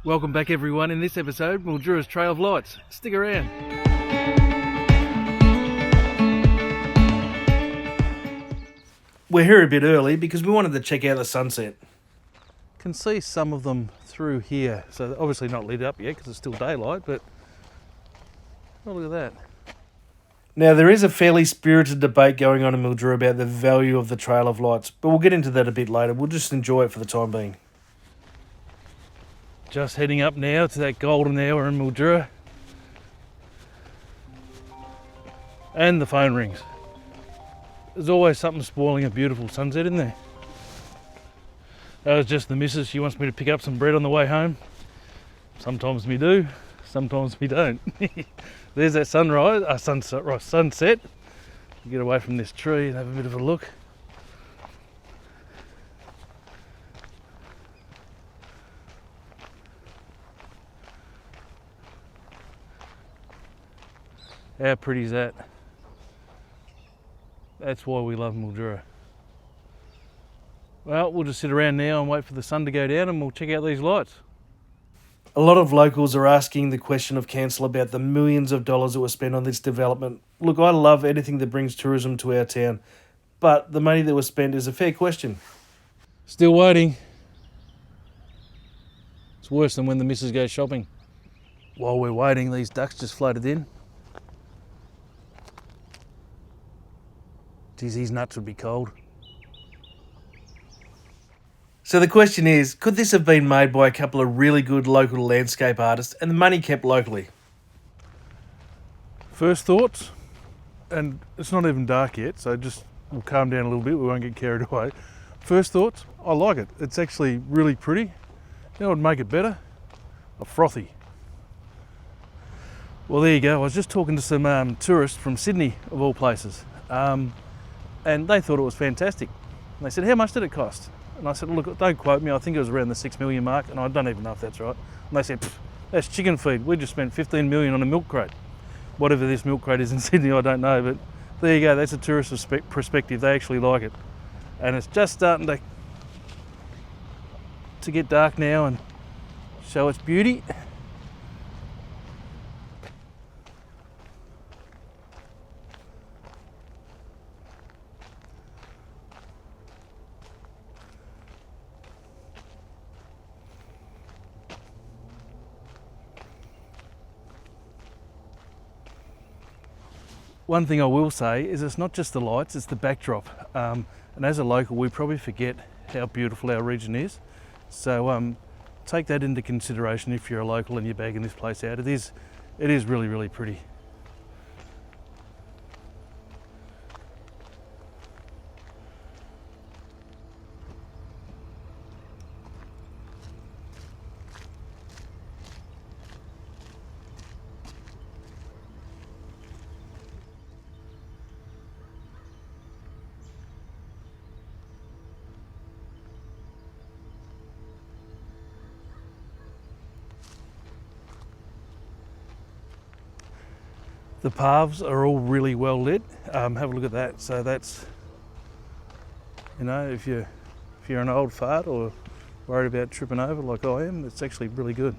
Welcome back everyone. In this episode, Mildura Trail of Lights. Stick around. We're here a bit early because we wanted to check out the sunset. Can see some of them through here. So obviously not lit up yet because it's still daylight, but oh, look at that. Now there is a fairly spirited debate going on in Mildura about the value of the Trail of Lights, but we'll get into that a bit later. We'll just enjoy it for the time being. Just heading up now to that golden hour in Mildura. And the phone rings. There's always something spoiling a beautiful sunset, isn't there? That was just the missus. She wants me to pick up some bread on the way home. Sometimes we do, sometimes we don't. There's that sunset. Get away from this tree and have a bit of a look. How pretty is that? That's why we love Mildura. Well, we'll just sit around now and wait for the sun to go down and we'll check out these lights. A lot of locals are asking the question of council about the millions of dollars that were spent on this development. Look, I love anything that brings tourism to our town, but the money that was spent is a fair question. Still waiting. It's worse than when the missus goes shopping. While we're waiting, these ducks just floated in. Geez, these nuts would be cold. So the question is, could this have been made by a couple of really good local landscape artists and the money kept locally? First thoughts, and it's not even dark yet, so just we'll calm down a little bit, we won't get carried away. First thoughts, I like it. It's actually really pretty. You know what would make it better? A frothy. Well, there you go. I was just talking to some tourists from Sydney, of all places. And they thought it was fantastic. And they said, how much did it cost? And I said, look, don't quote me, I think it was around the 6 million mark, and I don't even know if that's right. And they said, that's chicken feed. We just spent 15 million on a milk crate. Whatever this milk crate is in Sydney, I don't know, but there you go, that's a tourist perspective. They actually like it. And it's just starting to get dark now and show its beauty. One thing I will say is it's not just the lights, it's the backdrop. And as a local, we probably forget how beautiful our region is. So take that into consideration if you're a local and you're bagging this place out. It is really, really pretty. The paths are all really well lit. Have a look at that. So that's, you know, if you're an old fart or worried about tripping over like I am, it's actually really good.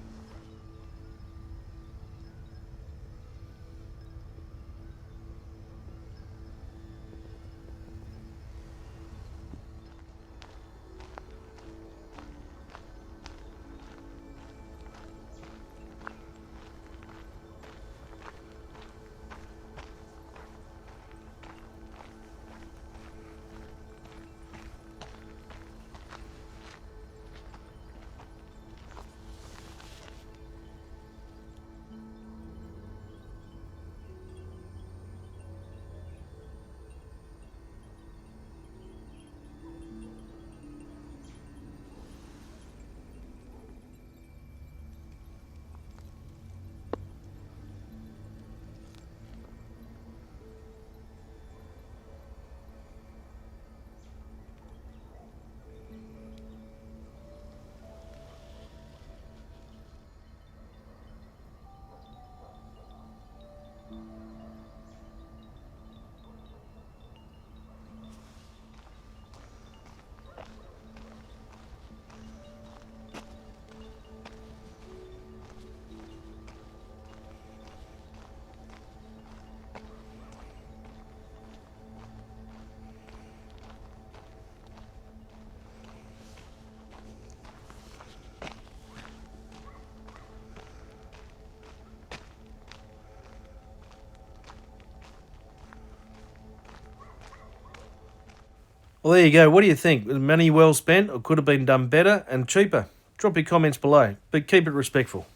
Well, there you go. What do you think? Was money well spent, or could have been done better and cheaper? Drop your comments below, but keep it respectful.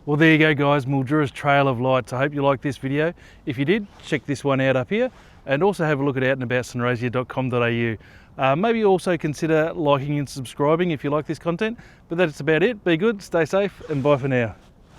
Well, there you go, guys, Mildura Trail of Lights. I hope you liked this video. If you did, check this one out up here, and also have a look at outandaboutssunraysia.com.au. Maybe also consider liking and subscribing if you like this content. But that's about it. Be good, stay safe, and bye for now.